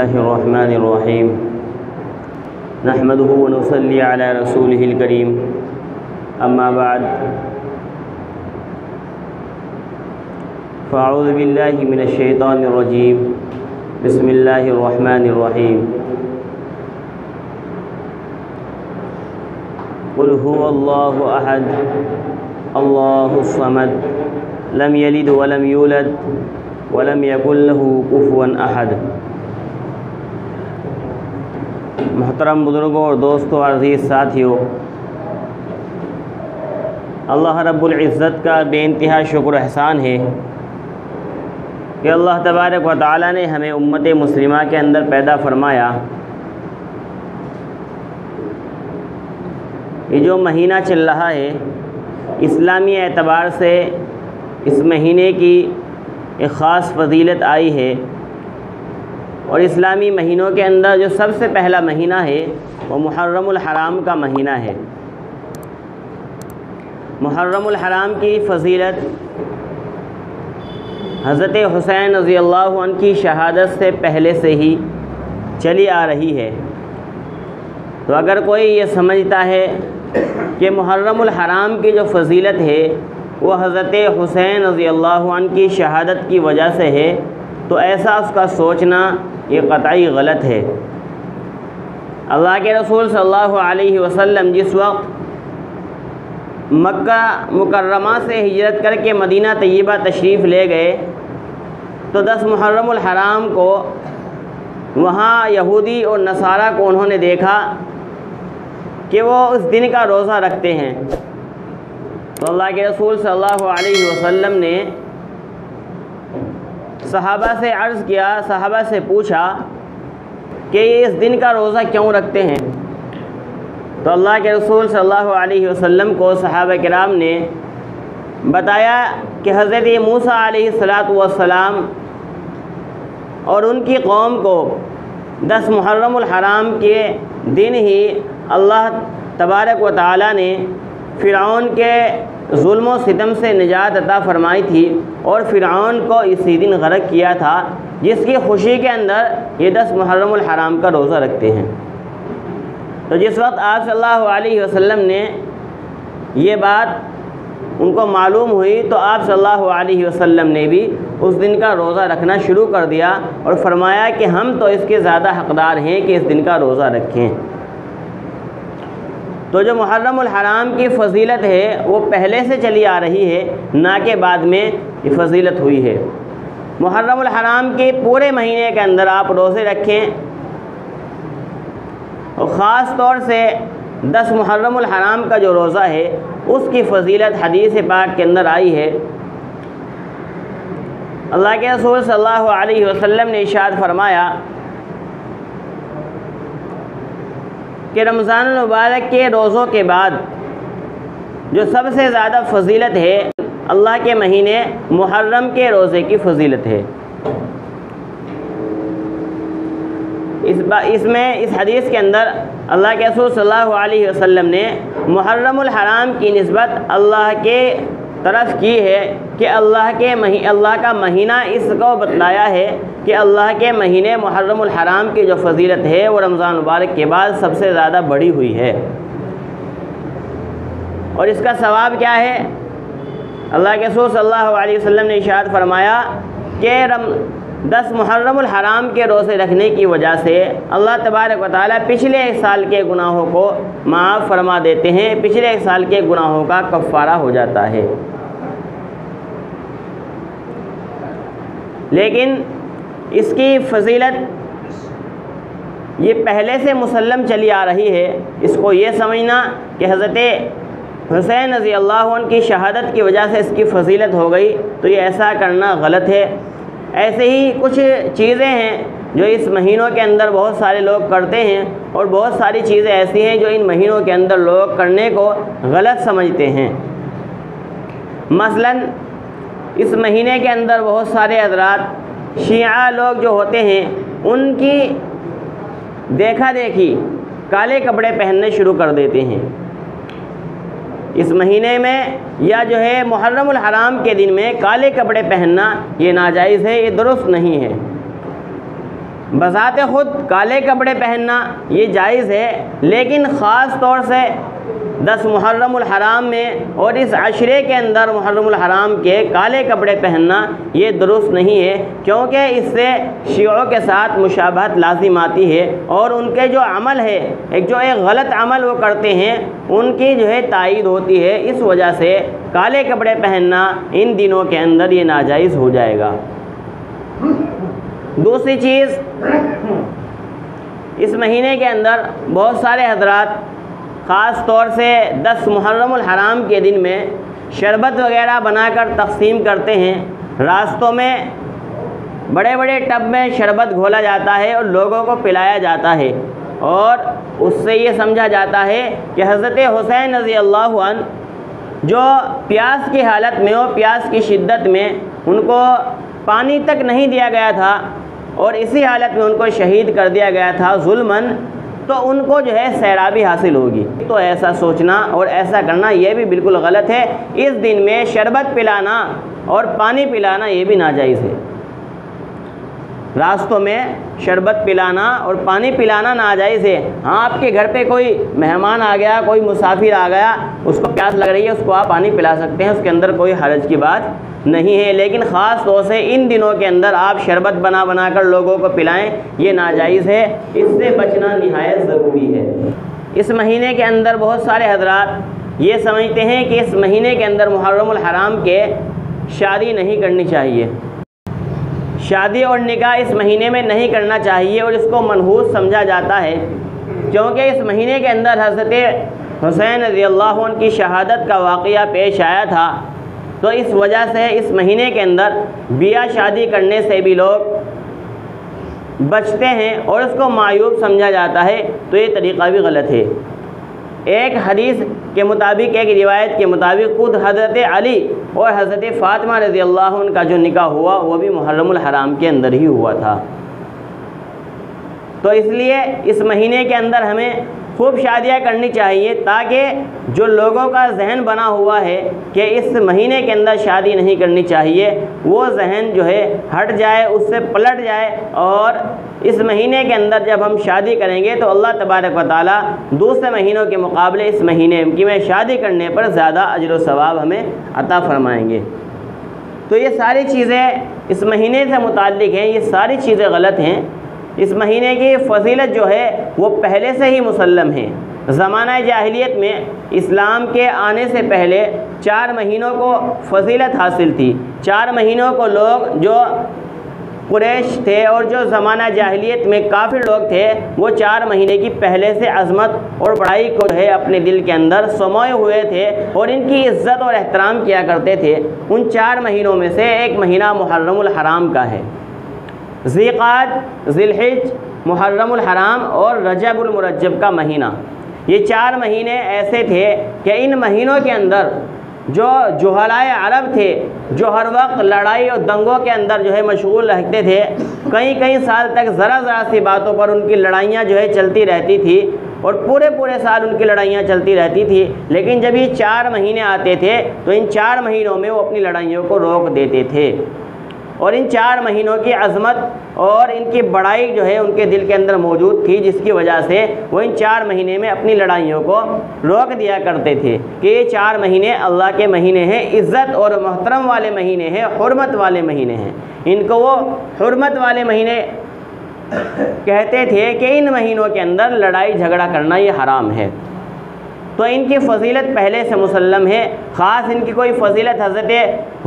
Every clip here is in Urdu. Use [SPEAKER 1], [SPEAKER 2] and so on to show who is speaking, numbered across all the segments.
[SPEAKER 1] الله الرحمن الرحيم نحمده ونصلي على رسوله الكريم أما بعد فأعوذ بالله من الشيطان الرجيم بسم الله الرحمن الرحيم قل هو الله أحد الله الصمد لم يلد ولم يولد ولم يكن له كفوا أحد۔ محترم بزرگوں اور دوستوں اور عزیز ساتھیوں، اللہ رب العزت کا بے انتہا شکر و احسان ہے کہ اللہ تبارک و تعالی نے ہمیں امت مسلمہ کے اندر پیدا فرمایا۔ یہ جو مہینہ چل رہا ہے، اسلامی اعتبار سے اس مہینے کی ایک خاص فضیلت آئی ہے، اور اسلامی مہینوں کے اندر جو سب سے پہلا مہینہ ہے وہ محرم الحرام کا مہینہ ہے۔ محرم الحرام کی فضیلت حضرت حسین رضی اللہ عنہ کی شہادت سے پہلے سے ہی چلی آ رہی ہے۔ تو اگر کوئی یہ سمجھتا ہے کہ محرم الحرام کی جو فضیلت ہے وہ حضرت حسین رضی اللہ عنہ کی شہادت کی وجہ سے ہے، تو ایسا اس کا سوچنا یہ قطعی غلط ہے۔ اللہ کے رسول صلی اللہ علیہ وسلم جس وقت مکہ مکرمہ سے ہجرت کر کے مدینہ طیبہ تشریف لے گئے تو 10 محرم الحرام کو وہاں یہودی اور نصارہ کو انہوں نے دیکھا کہ وہ اس دن کا روزہ رکھتے ہیں۔ تو اللہ کے رسول صلی اللہ علیہ وسلم نے صحابہ سے عرض کیا، صحابہ سے پوچھا کہ یہ اس دن کا روزہ کیوں رکھتے ہیں؟ تو اللہ کے رسول صلی اللہ علیہ وسلم کو صحابہ کرام نے بتایا کہ حضرت موسیٰ علیہ السلام اور ان کی قوم کو 10 محرم الحرام کے دن ہی اللہ تبارک و تعالی نے فرعون کے ظلم و ستم سے نجات عطا فرمائی تھی، اور فرعون کو اسی دن غرق کیا تھا، جس کی خوشی کے اندر یہ 10 محرم الحرام کا روزہ رکھتے ہیں۔ تو جس وقت آپ صلی اللہ علیہ وسلم نے یہ بات ان کو معلوم ہوئی تو آپ صلی اللہ علیہ وسلم نے بھی اس دن کا روزہ رکھنا شروع کر دیا اور فرمایا کہ ہم تو اس کے زیادہ حقدار ہیں کہ اس دن کا روزہ رکھیں۔ تو جو محرم الحرام کی فضیلت ہے وہ پہلے سے چلی آ رہی ہے، نہ کہ بعد میں یہ فضیلت ہوئی ہے۔ محرم الحرام کے پورے مہینے کے اندر آپ روزے رکھیں، اور خاص طور سے 10 محرم الحرام کا جو روزہ ہے اس کی فضیلت حدیث پاک کے اندر آئی ہے۔ اللہ کے رسول صلی اللہ علیہ وسلم نے ارشاد فرمایا کہ رمضان المبارک کے روزوں کے بعد جو سب سے زیادہ فضیلت ہے اللہ کے مہینے محرم کے روزے کی فضیلت ہے۔ اس حدیث کے اندر اللہ کے رسول صلی اللہ علیہ وسلم نے محرم الحرام کی نسبت اللہ کے طرف کی ہے کہ اللہ کا مہینہ اس کو بتلایا ہے کہ اللہ کے مہینے محرم الحرام کی جو فضیلت ہے وہ رمضان مبارک کے بعد سب سے زیادہ بڑی ہوئی ہے۔ اور اس کا ثواب کیا ہے؟ اللہ کے رسول صلی اللہ علیہ وسلم نے ارشاد فرمایا کہ 10 محرم الحرام کے روزے رکھنے کی وجہ سے اللہ تبارک و تعالیٰ پچھلے ایک سال کے گناہوں کو معاف فرما دیتے ہیں، پچھلے ایک سال کے گناہوں کا کفارہ ہو جاتا ہے۔ لیکن اس کی فضیلت یہ پہلے سے مسلم چلی آ رہی ہے۔ اس کو یہ سمجھنا کہ حضرت حسین رضی اللہ عنہ کی شہادت کی وجہ سے اس کی فضیلت ہو گئی، تو یہ ایسا کرنا غلط ہے۔ ایسے ہی کچھ چیزیں ہیں جو اس مہینوں کے اندر بہت سارے لوگ کرتے ہیں، اور بہت ساری چیزیں ایسی ہیں جو ان مہینوں کے اندر لوگ کرنے کو غلط سمجھتے ہیں۔ مثلاً اس مہینے کے اندر بہت سارے حضرات شیعہ لوگ جو ہوتے ہیں ان کی دیکھا دیکھی کالے کپڑے پہننے شروع کر دیتے ہیں۔ اس مہینے میں یا جو ہے محرم الحرام کے دن میں کالے کپڑے پہننا یہ ناجائز ہے، یہ درست نہیں ہے۔ بذات خود کالے کپڑے پہننا یہ جائز ہے، لیکن خاص طور سے 10 محرم الحرام میں اور اس عشرے کے اندر محرم الحرام کے کالے کپڑے پہننا یہ درست نہیں ہے، کیونکہ اس سے شیعوں کے ساتھ مشابہت لازم آتی ہے، اور ان کے جو عمل ہے، ایک غلط عمل وہ کرتے ہیں، ان کی جو ہے تائید ہوتی ہے۔ اس وجہ سے کالے کپڑے پہننا ان دنوں کے اندر یہ ناجائز ہو جائے گا۔ دوسری چیز، اس مہینے کے اندر بہت سارے حضرات خاص طور سے 10 محرم الحرام کے دن میں شربت وغیرہ بنا کر تقسیم کرتے ہیں۔ راستوں میں بڑے بڑے ٹب میں شربت گھولا جاتا ہے اور لوگوں کو پلایا جاتا ہے، اور اس سے یہ سمجھا جاتا ہے کہ حضرت حسین رضی اللہ عنہ جو پیاس کی حالت میں اور پیاس کی شدت میں ان کو پانی تک نہیں دیا گیا تھا، اور اسی حالت میں ان کو شہید کر دیا گیا تھا ظلماً، تو ان کو جو ہے سیرابی حاصل ہوگی۔ تو ایسا سوچنا اور ایسا کرنا یہ بھی بالکل غلط ہے۔ اس دن میں شربت پلانا اور پانی پلانا یہ بھی ناجائز ہے۔ راستوں میں شربت پلانا اور پانی پلانا ناجائز ہے۔ ہاں، آپ کے گھر پہ کوئی مہمان آ گیا، کوئی مسافر آ گیا، اس کو پیاس لگ رہی ہے، اس کو آپ پانی پلا سکتے ہیں، اس کے اندر کوئی حرج کی بات نہیں ہے، لیکن خاص طور سے ان دنوں کے اندر آپ شربت بنا کر لوگوں کو پلائیں، یہ ناجائز ہے، اس سے بچنا نہایت ضروری ہے۔ اس مہینے کے اندر بہت سارے حضرات یہ سمجھتے ہیں کہ اس مہینے کے اندر محرم الحرام کے شادی نہیں کرنی چاہیے، شادی اور نکاح اس مہینے میں نہیں کرنا چاہیے، اور اس کو منحوس سمجھا جاتا ہے، کیونکہ اس مہینے کے اندر حضرت حسین رضی اللہ عنہ کی شہادت کا واقعہ پیش آیا تھا، تو اس وجہ سے اس مہینے کے اندر بیاہ شادی کرنے سے بھی لوگ بچتے ہیں اور اس کو معیوب سمجھا جاتا ہے، تو یہ طریقہ بھی غلط ہے۔ ایک حدیث کے مطابق، ایک روایت کے مطابق، خود حضرت علی اور حضرت فاطمہ رضی اللہ عنہ کا جو نکاح ہوا وہ بھی محرم الحرام کے اندر ہی ہوا تھا۔ تو اس لیے اس مہینے کے اندر ہمیں خوب شادیاں کرنی چاہیے، تاکہ جو لوگوں کا ذہن بنا ہوا ہے کہ اس مہینے کے اندر شادی نہیں کرنی چاہیے، وہ ذہن جو ہے ہٹ جائے، اس سے پلٹ جائے، اور اس مہینے کے اندر جب ہم شادی کریں گے تو اللہ تبارک و تعالیٰ دوسرے مہینوں کے مقابلے اس مہینے کی میں شادی کرنے پر زیادہ اجر و ثواب ہمیں عطا فرمائیں گے۔ تو یہ ساری چیزیں اس مہینے سے متعلق ہیں، یہ ساری چیزیں غلط ہیں۔ اس مہینے کی فضیلت جو ہے وہ پہلے سے ہی مسلم ہے۔ زمانہ جاہلیت میں اسلام کے آنے سے پہلے 4 مہینوں کو فضیلت حاصل تھی۔ 4 مہینوں کو لوگ جو قریش تھے اور جو زمانہ جاہلیت میں کافر لوگ تھے، وہ 4 مہینے کی پہلے سے عظمت اور بڑائی کو جو ہے اپنے دل کے اندر سموئے ہوئے تھے، اور ان کی عزت اور احترام کیا کرتے تھے۔ ان 4 مہینوں میں سے ایک مہینہ محرم الحرام کا ہے۔ ذی قعدہ، ذی الحجہ، محرم الحرام اور رجب المرجب کا مہینہ، یہ 4 مہینے ایسے تھے کہ ان مہینوں کے اندر جو جہلائے عرب تھے، جو ہر وقت لڑائی اور دنگوں کے اندر جو ہے مشغول رہتے تھے، کئی سال تک ذرا سی باتوں پر ان کی لڑائیاں جو ہے چلتی رہتی تھی، اور پورے سال ان کی لڑائیاں چلتی رہتی تھی، لیکن جب یہ 4 مہینے آتے تھے تو ان 4 مہینوں میں وہ اپنی لڑائیوں کو روک دیتے تھے، اور ان 4 مہینوں کی عظمت اور ان کی بڑائی جو ہے ان کے دل کے اندر موجود تھی، جس کی وجہ سے وہ ان 4 مہینے میں اپنی لڑائیوں کو روک دیا کرتے تھے کہ یہ 4 مہینے اللہ کے مہینے ہیں، عزت اور محترم والے مہینے ہیں، حرمت والے مہینے ہیں۔ ان کو وہ حرمت والے مہینے کہتے تھے کہ ان مہینوں کے اندر لڑائی جھگڑا کرنا یہ حرام ہے۔ تو ان کی فضیلت پہلے سے مسلم ہے۔ خاص ان کی کوئی فضیلت حضرت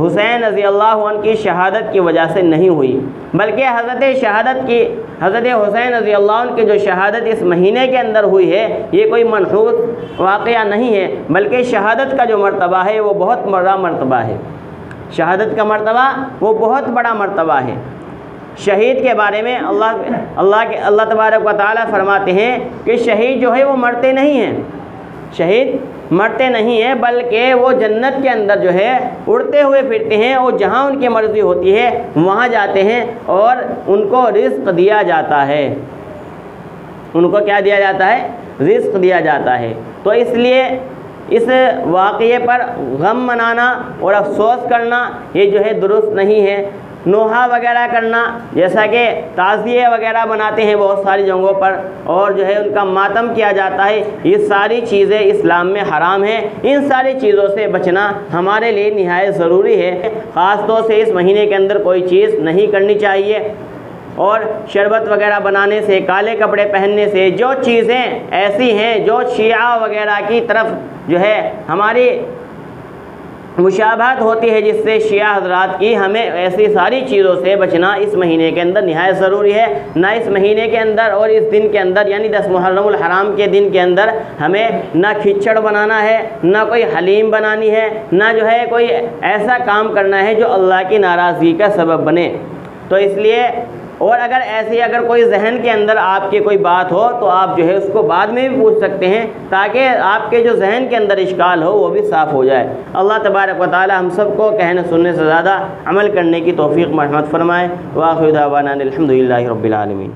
[SPEAKER 1] حسین رضی اللہ عنہ کی شہادت کی وجہ سے نہیں ہوئی، بلکہ حضرت حسین رضی اللہ عنہ کی جو شہادت اس مہینے کے اندر ہوئی ہے، یہ کوئی منحوس واقعہ نہیں ہے، بلکہ شہادت کا جو مرتبہ ہے وہ بہت بڑا مرتبہ ہے۔ شہادت کا مرتبہ وہ بہت بڑا مرتبہ ہے۔ شہید کے بارے میں اللہ تبارک و تعالیٰ فرماتے ہیں کہ شہید جو ہے وہ مرتے نہیں ہیں، شہید مرتے نہیں ہیں، بلکہ وہ جنت کے اندر جو ہے اڑتے ہوئے پھرتے ہیں، اور جہاں ان کی مرضی ہوتی ہے وہاں جاتے ہیں، اور ان کو رزق دیا جاتا ہے۔ ان کو کیا دیا جاتا ہے؟ رزق دیا جاتا ہے۔ تو اس لیے اس واقعے پر غم منانا اور افسوس کرنا یہ جو ہے درست نہیں ہے۔ نوحہ وغیرہ کرنا، جیسا کہ تعزیے وغیرہ بناتے ہیں بہت ساری جگہوں پر اور جو ہے ان کا ماتم کیا جاتا ہے، یہ ساری چیزیں اسلام میں حرام ہیں۔ ان ساری چیزوں سے بچنا ہمارے لیے نہایت ضروری ہے۔ خاص طور سے اس مہینے کے اندر کوئی چیز نہیں کرنی چاہیے، اور شربت وغیرہ بنانے سے، کالے کپڑے پہننے سے، جو چیزیں ایسی ہیں جو شیعہ وغیرہ کی طرف جو ہے ہماری مشابہت ہوتی ہے، جس سے شیعہ حضرات کی، ہمیں ایسی ساری چیزوں سے بچنا اس مہینے کے اندر نہایت ضروری ہے۔ نہ اس مہینے کے اندر اور اس دن کے اندر یعنی 10 محرم الحرام کے دن کے اندر ہمیں نہ کھچڑ بنانا ہے، نہ کوئی حلیم بنانی ہے، نہ جو ہے کوئی ایسا کام کرنا ہے جو اللہ کی ناراضگی کا سبب بنے۔ تو اس لیے، اور اگر کوئی ذہن کے اندر آپ کے کوئی بات ہو تو آپ جو ہے اس کو بعد میں بھی پوچھ سکتے ہیں، تاکہ آپ کے جو ذہن کے اندر اشکال ہو وہ بھی صاف ہو جائے۔ اللہ تبارک و تعالی ہم سب کو کہنے سننے سے زیادہ عمل کرنے کی توفیق مرحمت فرمائے۔ وآخر دعوانا الحمدللہ رب العالمین۔